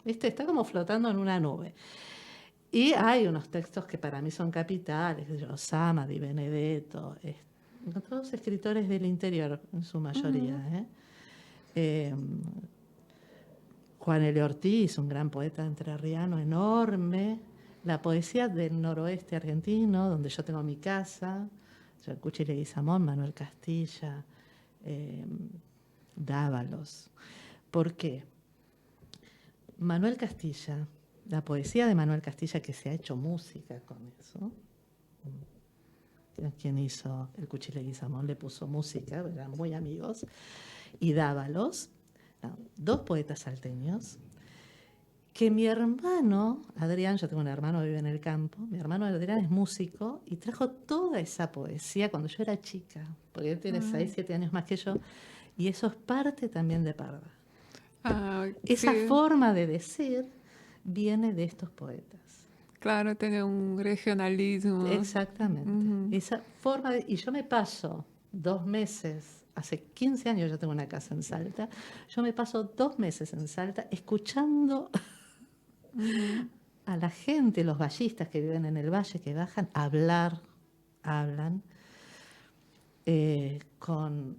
¿Viste? Está como flotando en una nube. Y hay unos textos que para mí son capitales, Osama, Di Benedetto, todos escritores del interior en su mayoría. Juan L. Ortiz, un gran poeta entrerriano enorme. La poesía del noroeste argentino, donde yo tengo mi casa, Cuchi Leguizamón, Manuel Castilla, Dávalos. ¿Por qué? Manuel Castilla, la poesía de Manuel Castilla, que se ha hecho música con eso. Quien hizo el Cuchi Leguizamón le puso música, eran muy amigos. Y Dávalos, dos poetas salteños, que mi hermano, Adrián, yo tengo un hermano que vive en el campo, mi hermano Adrián es músico y trajo toda esa poesía cuando yo era chica, porque él tiene 6, 7 años más que yo, y eso es parte también de Parda. Esa forma de decir viene de estos poetas. Claro, tiene un regionalismo. Exactamente. Esa forma y yo me paso 2 meses hace 15 años yo tengo una casa en Salta, yo me paso 2 meses en Salta escuchando a la gente, los vallistas que viven en el valle, que bajan a hablan con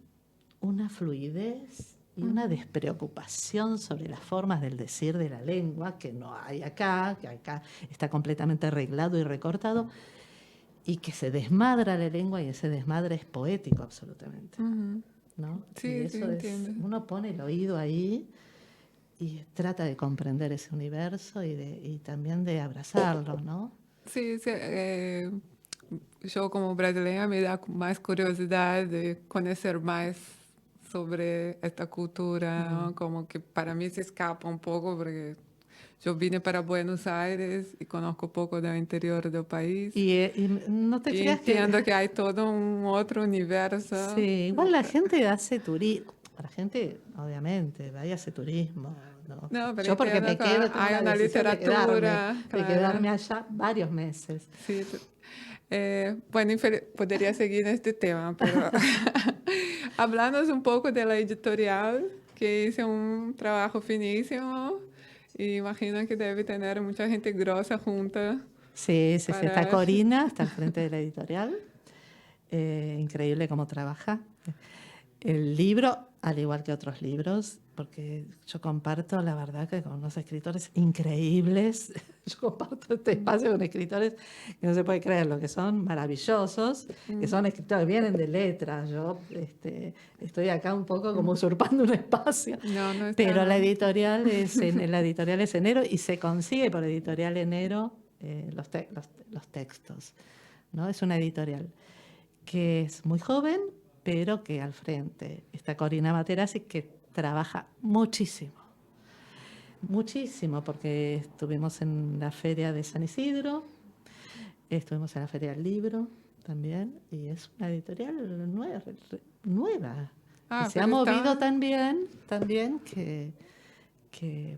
una fluidez y una despreocupación sobre las formas del decir de la lengua, que no hay acá, que acá está completamente arreglado y recortado, y que se desmadra la lengua, y ese desmadre es poético absolutamente. ¿No? Sí, Y sí, eso entiendo. uno pone el oído ahí y trata de comprender ese universo y también de abrazarlo, ¿no? Sí, sí, yo como brasileña me da más curiosidad de conocer más sobre esta cultura, ¿no? Como que para mí se escapa un poco porque yo vine para Buenos Aires y conozco poco del interior del país Y no te y creas que... entiendo que hay todo un otro universo. Sí, igual la gente hace turismo. La gente, obviamente, vaya a hacer turismo, ¿no? No, pero Yo porque entiendo me que quedo, tengo hay una una decisión literatura, de claro. quedarme allá varios meses. Sí, bueno, podría seguir este tema, pero hablando un poco de la editorial, que hice un trabajo finísimo y imagino que debe tener mucha gente grosa junta Sí, sí, sí. Está para... Corina, está al frente de la editorial. Increíble cómo trabaja. El libro, al igual que otros libros, porque yo comparto, la verdad, que con unos escritores increíbles. Yo comparto este espacio con escritores que no se puede creer lo que son, maravillosos, que son escritores, vienen de letras. Yo estoy acá un poco como usurpando un espacio. No, no Pero está... la editorial es Enero y se consigue por Editorial Enero los textos, ¿no? Es una editorial que es muy joven, pero que al frente está Corina Materazzi, que trabaja muchísimo, muchísimo, porque estuvimos en la feria de San Isidro, estuvimos en la feria del libro también, y es una editorial nueva que Ah, se ha pero movido está también que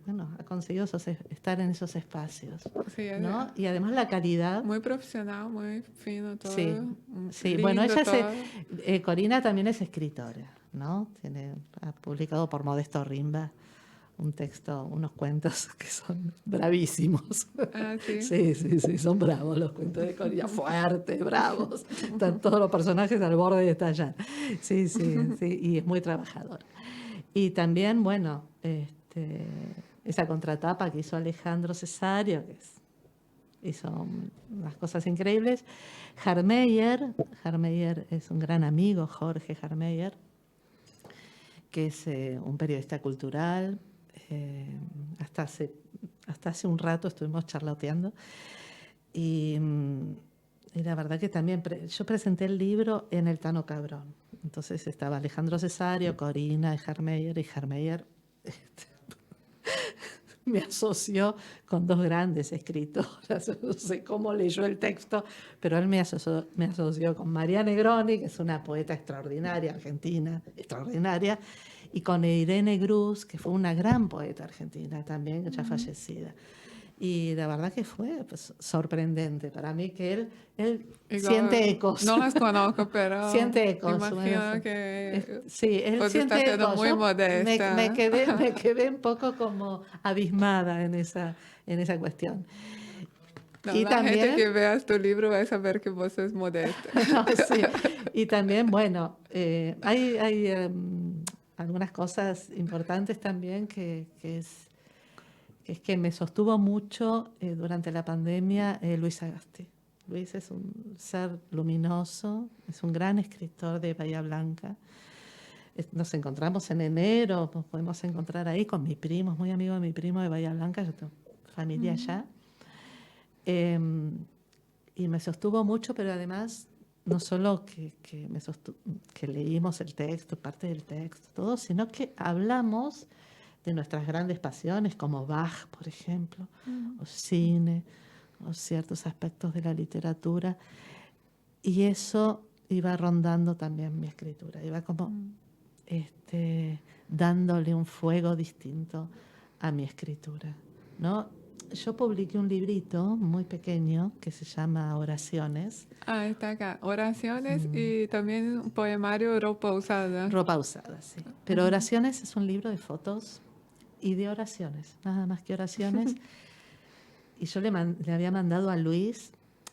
bueno, ha conseguido estar en esos espacios, sí, ¿no? Y además la calidad. muy profesional, muy fino Sí, todo, sí. Bueno, lindo todo. Corina también es escritora, ¿no? Ha publicado por Modesto Rimba un texto, unos cuentos que son bravísimos. Ah, sí. Sí, sí, sí, son bravos los cuentos de Corina, fuertes, bravos. Están todos los personajes al borde de estallar. Sí, sí, sí, y es muy trabajadora. Y también, bueno, esa contratapa que hizo Alejandro Cesario, hizo unas cosas increíbles. Jarmeyer es un gran amigo, Jorge Jarmeyer, que es un periodista cultural. Hasta hace un rato estuvimos charloteando. Y la verdad que también yo presenté el libro en el Tano Cabrón. Entonces estaba Alejandro Cesario, Corina, y Jarmeyer me asoció con 2 grandes escritoras. No sé cómo leyó el texto, pero él me asoció con María Negroni, que es una poeta extraordinaria, argentina, extraordinaria, y con Irene Grus, que fue una gran poeta argentina también, ya fallecida. Y la verdad que fue pues, sorprendente para mí que él siente Igual, ecos. no las conozco, pero Siente ecos. imagino que Sí, él vos estás siente siendo ecos. muy Yo me modesta. quedé un poco como abismada en esa cuestión. No, Y la gente también, que vea tu libro va a saber que vos sos modesta. no, sí, y también, bueno, hay algunas cosas importantes también es que me sostuvo mucho durante la pandemia Luis Sagasti. Luis es un ser luminoso, es un gran escritor de Bahía Blanca. Nos encontramos en enero, nos podemos encontrar ahí con mi primo, es muy amigo de mi primo de Bahía Blanca, yo tengo familia allá. Y me sostuvo mucho, pero además no solo que leímos el texto, parte del texto, todo, sino que hablamos de nuestras grandes pasiones, como Bach, por ejemplo, o cine, o ciertos aspectos de la literatura. Y eso iba rondando también mi escritura, iba como dándole un fuego distinto a mi escritura, ¿no? yo publiqué un librito muy pequeño que se llama Oraciones. Ah, está acá. Oraciones y también un poemario Ropa Usada. Ropa usada, sí. Pero Oraciones es un libro de fotos y de oraciones, nada más que oraciones. Y yo le había mandado a Luis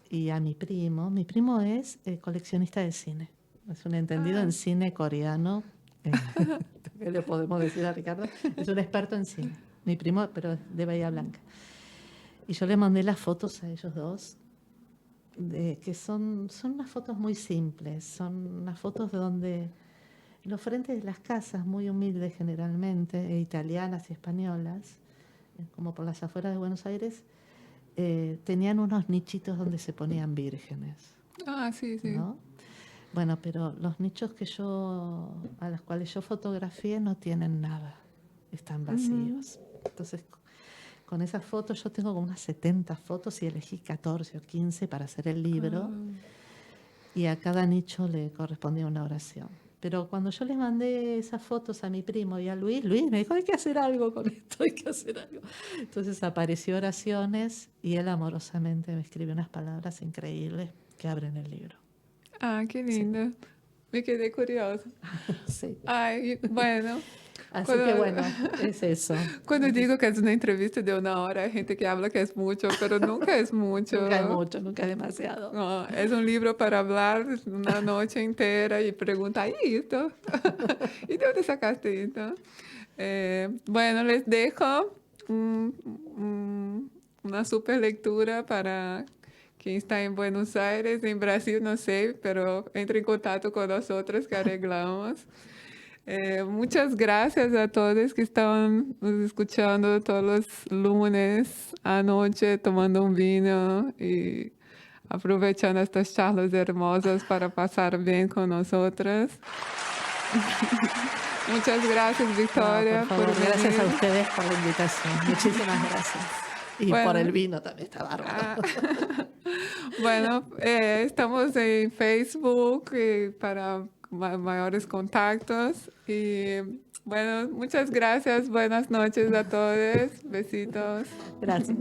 y a mi primo. Mi primo es coleccionista de cine. Es un entendido en cine coreano. ¿Qué le podemos decir a Ricardo? Es un experto en cine. Mi primo, pero de Bahía Blanca. Y yo le mandé las fotos a ellos dos, que son unas fotos muy simples. Son unas fotos donde los frentes de las casas, muy humildes generalmente, italianas y españolas, como por las afueras de Buenos Aires, tenían unos nichitos donde se ponían vírgenes. Ah, sí, sí. ¿No? Bueno, pero los nichos a los cuales yo fotografié no tienen nada, están vacíos. Entonces, con esas fotos, yo tengo como unas 70 fotos y elegí 14 o 15 para hacer el libro. Y a cada nicho le correspondía una oración. Pero cuando yo les mandé esas fotos a mi primo y a Luis me dijo, hay que hacer algo con esto, hay que hacer algo. Entonces apareció Oraciones y él amorosamente me escribió unas palabras increíbles que abren el libro. Ah, qué lindo. Sí. Me quedé curiosa. Sí. Ay, bueno. Así que bueno, es eso. Cuando digo que es una entrevista de 1 hora, hay gente que habla que es mucho, pero nunca es mucho. Nunca es mucho, nunca es demasiado. No, es un libro para hablar una noche entera y preguntar, ¿y esto? ¿Y de dónde sacaste esto? Bueno, les dejo una super lectura para quien está en Buenos Aires, en Brasil, no sé, pero entre en contacto con nosotros que arreglamos. Muchas gracias a todos que estaban nos escuchando todos los lunes anoche tomando un vino y aprovechando estas charlas hermosas para pasar bien con nosotras. Muchas gracias, Victoria. No, por favor, gracias a ustedes por la invitación. Muchísimas gracias. Y bueno, por el vino también está bárbaro. Bueno, estamos en Facebook para mayores contactos. Y bueno, muchas gracias. Buenas noches a todos. Besitos. Gracias.